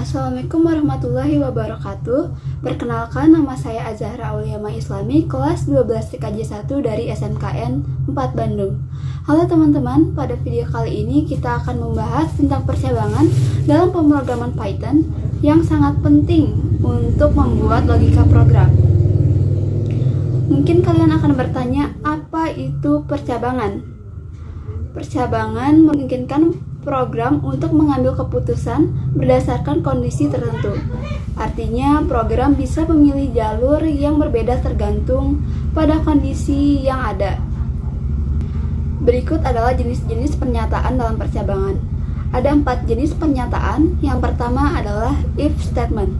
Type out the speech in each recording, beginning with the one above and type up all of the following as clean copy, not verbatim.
Assalamualaikum warahmatullahi wabarakatuh. Perkenalkan, nama saya Azahra Auliama Islami, kelas 12 TKJ 1 dari SMKN 4 Bandung. Halo teman-teman, pada video kali ini kita akan membahas tentang percabangan dalam pemrograman Python yang sangat penting untuk membuat logika program. Mungkin kalian akan bertanya, apa itu percabangan? Percabangan memungkinkan program untuk mengambil keputusan berdasarkan kondisi tertentu. Artinya, program bisa memilih jalur yang berbeda tergantung pada kondisi yang ada. Berikut adalah jenis-jenis pernyataan dalam percabangan. Ada 4 jenis pernyataan. Yang pertama adalah if statement.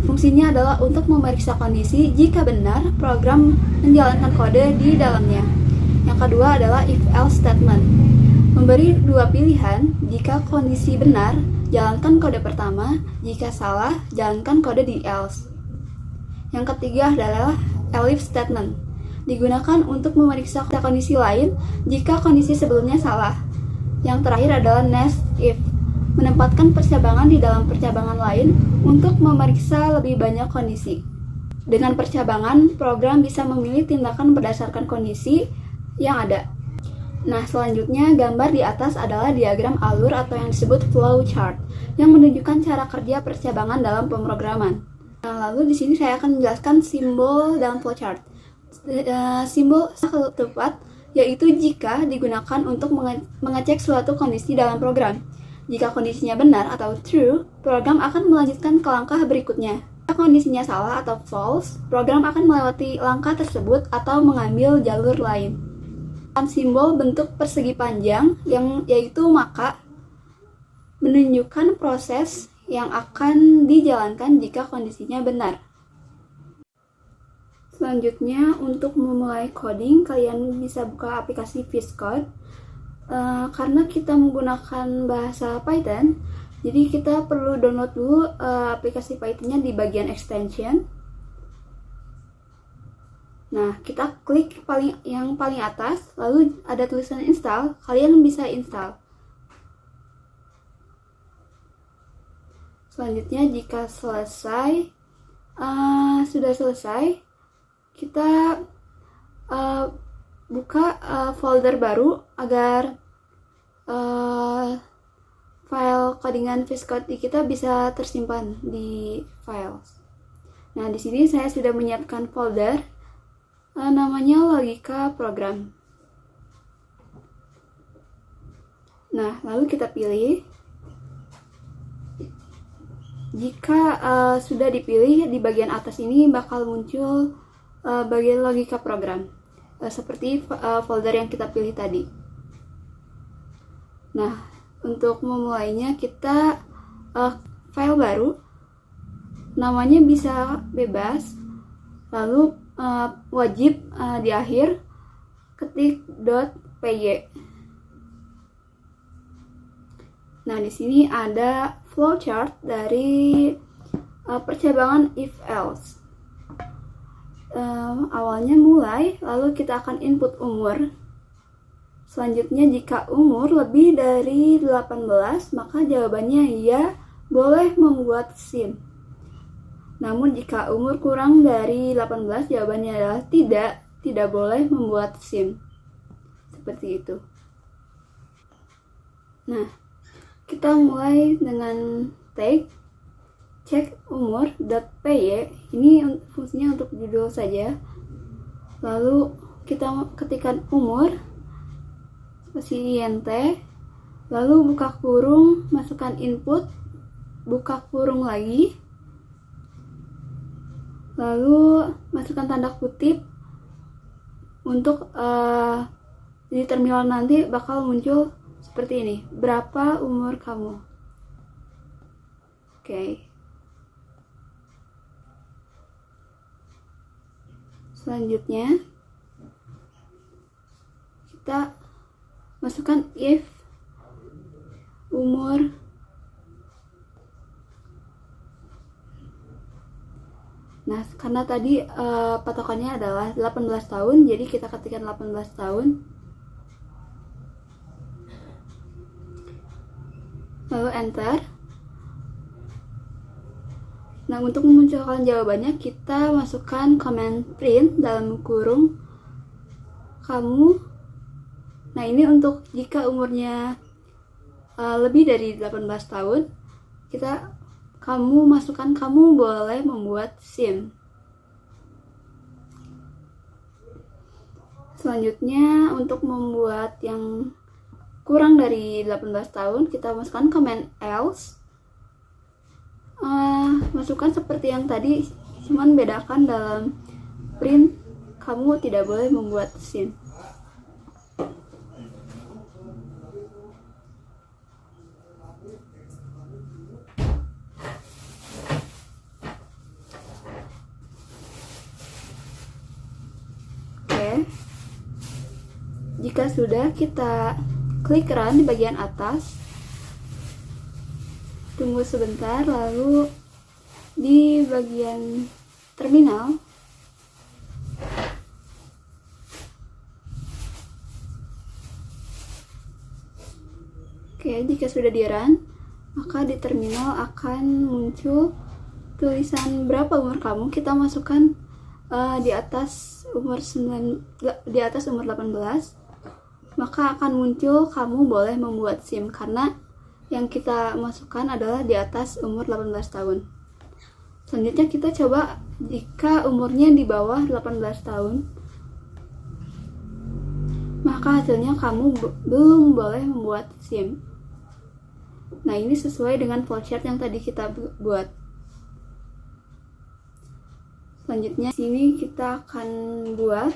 Fungsinya adalah untuk memeriksa kondisi jika benar program menjalankan kode di dalamnya. Yang kedua adalah if else statement. Memberi 2 pilihan, jika kondisi benar, jalankan kode pertama, jika salah, jalankan kode di else. Yang ketiga adalah elif statement. Digunakan untuk memeriksa kondisi lain jika kondisi sebelumnya salah. Yang terakhir adalah nest if. Menempatkan percabangan di dalam percabangan lain untuk memeriksa lebih banyak kondisi. Dengan percabangan, program bisa memilih tindakan berdasarkan kondisi yang ada. Nah, selanjutnya gambar di atas adalah diagram alur atau yang disebut flow chart yang menunjukkan cara kerja percabangan dalam pemrograman. Nah, lalu di sini saya akan menjelaskan simbol dalam flow chart. Simbol tepat yaitu jika digunakan untuk mengecek suatu kondisi dalam program. Jika kondisinya benar atau true, program akan melanjutkan ke langkah berikutnya. Jika kondisinya salah atau false, program akan melewati langkah tersebut atau mengambil jalur lain. Simbol bentuk persegi panjang yang yaitu maka menunjukkan proses yang akan dijalankan jika kondisinya benar. Selanjutnya, untuk memulai coding, kalian bisa buka aplikasi VS Code. Karena kita menggunakan bahasa Python, jadi kita perlu download dulu aplikasi Pythonnya di bagian extension. Nah, kita klik yang paling atas, lalu ada tulisan install, kalian bisa install. Selanjutnya, jika sudah selesai, kita buka folder baru agar file codingan VS Code kita bisa tersimpan di files. Nah, di sini saya sudah menyiapkan folder namanya logika program. Nah, lalu kita pilih. Jika sudah dipilih, di bagian atas ini bakal muncul bagian logika program, seperti folder yang kita pilih tadi. Nah, untuk memulainya kita file baru, namanya bisa bebas, lalu wajib di akhir ketik .py. Nah, di sini ada flowchart dari percabangan if else. Awalnya mulai, lalu kita akan input umur. Selanjutnya, jika umur lebih dari 18, maka jawabannya ya, boleh membuat SIM. Namun jika umur kurang dari 18, jawabannya adalah tidak boleh membuat SIM. Seperti itu. Nah, kita mulai dengan tag cek umur.py. Ini fungsinya untuk judul saja. Lalu kita ketikkan umur spasi int, lalu buka kurung, masukkan input, buka kurung lagi, lalu masukkan tanda kutip. Untuk di terminal nanti bakal muncul seperti ini, berapa umur kamu. Oke. Selanjutnya kita masukkan if umur Nah, karena tadi patokannya adalah 18 tahun, jadi kita ketikkan 18 tahun. Lalu enter. Nah, untuk memunculkan jawabannya, kita masukkan comment print dalam kurung kamu. Nah, ini untuk jika umurnya lebih dari 18 tahun, kamu masukkan kamu boleh membuat SIM. Selanjutnya, untuk membuat yang kurang dari 18 tahun, kita masukkan comment else. Masukkan seperti yang tadi, cuman bedakan dalam print kamu tidak boleh membuat SIM. Jika sudah, kita klik run di bagian atas, tunggu sebentar, lalu di bagian terminal jika sudah di run, maka di terminal akan muncul tulisan berapa umur kamu. Kita masukkan di atas umur 18, maka akan muncul kamu boleh membuat SIM, karena yang kita masukkan adalah di atas umur 18 tahun. Selanjutnya kita coba jika umurnya di bawah 18 tahun, maka hasilnya kamu belum boleh membuat SIM. Nah, ini sesuai dengan flowchart yang tadi kita buat. Selanjutnya sini kita akan buat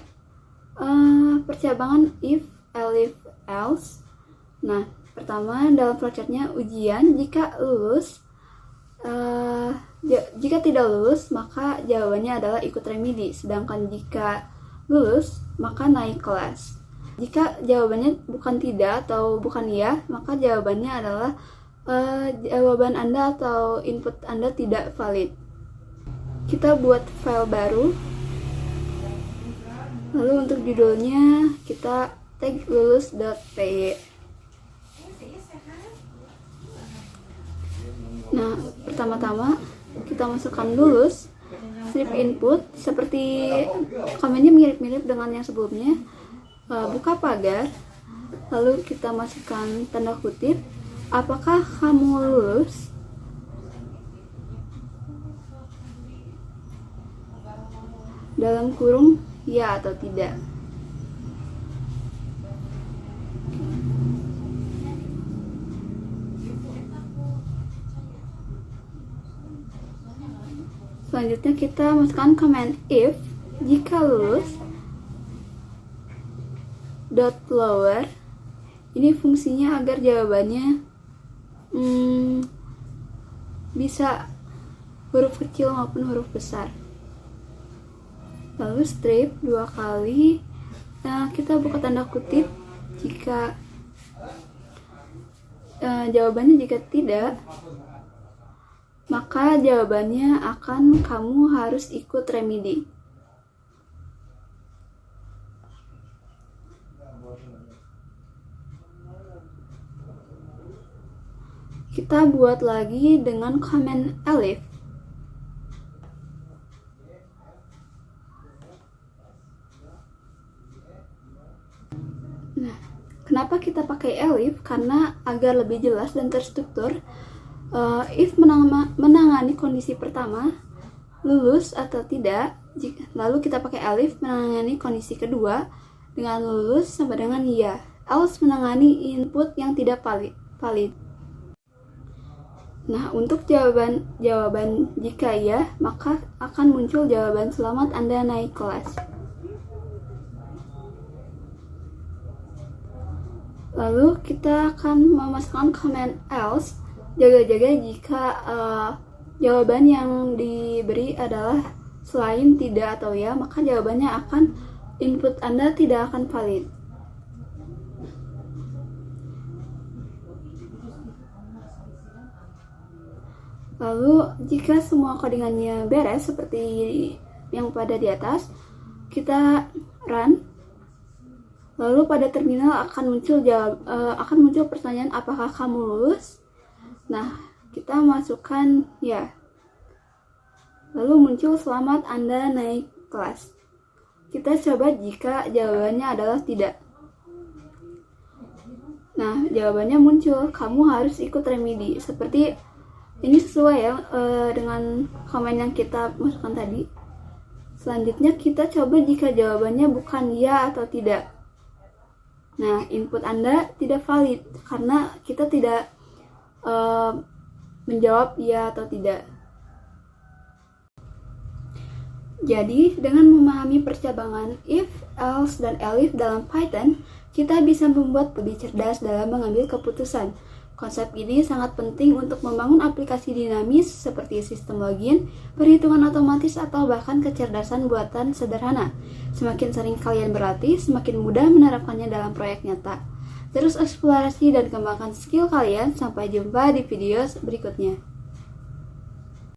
percabangan if, elif, else. Nah, pertama dalam flowchartnya ujian, jika lulus, jika tidak lulus maka jawabannya adalah ikut remedi, sedangkan jika lulus maka naik kelas. Jika jawabannya bukan tidak atau bukan iya, maka jawabannya adalah jawaban Anda atau input Anda tidak valid. Kita buat file baru, lalu untuk judulnya kita tag lulus.py. Nah, pertama-tama kita masukkan lulus, strip input, seperti komennya mirip-mirip dengan yang sebelumnya, buka pagar, lalu kita masukkan tanda kutip, apakah kamu lulus? Dalam kurung ya atau tidak. Selanjutnya kita masukkan comment if, jika lulus, dot lower. Ini fungsinya agar jawabannya bisa huruf kecil maupun huruf besar. Lalu strip 2 kali. Nah, kita buka tanda kutip jika jawabannya jika tidak, maka jawabannya akan kamu harus ikut remedi. Kita buat lagi dengan comment elif. Nah, kenapa kita pakai elif? Karena agar lebih jelas dan terstruktur. If menangani kondisi pertama, lulus atau tidak, lalu kita pakai elif menangani kondisi kedua dengan lulus sama dengan iya. Else menangani input yang tidak valid. Nah, untuk jawaban jika iya, maka akan muncul jawaban selamat Anda naik kelas. Lalu kita akan memasukkan comment else, jaga-jaga jika jawaban yang diberi adalah selain tidak atau ya, maka jawabannya akan input Anda tidak akan valid. Lalu jika semua codingannya beres seperti yang pada di atas, kita run. Lalu pada terminal akan muncul pertanyaan apakah kamu lulus. Nah, kita masukkan ya. Lalu muncul selamat Anda naik kelas. Kita coba jika jawabannya adalah tidak. Nah, jawabannya muncul, kamu harus ikut remedi. Seperti ini sesuai ya dengan komen yang kita masukkan tadi. Selanjutnya kita coba jika jawabannya bukan ya atau tidak. Nah, input Anda tidak valid karena kita tidak menjawab ya atau tidak. Jadi, dengan memahami percabangan if, else, dan elif dalam Python, kita bisa membuat lebih cerdas dalam mengambil keputusan. Konsep ini sangat penting untuk membangun aplikasi dinamis seperti sistem login, perhitungan otomatis, atau bahkan kecerdasan buatan sederhana. Semakin sering kalian berlatih, semakin mudah menerapkannya dalam proyek nyata. Terus eksplorasi dan kembangkan skill kalian. Sampai jumpa di video berikutnya.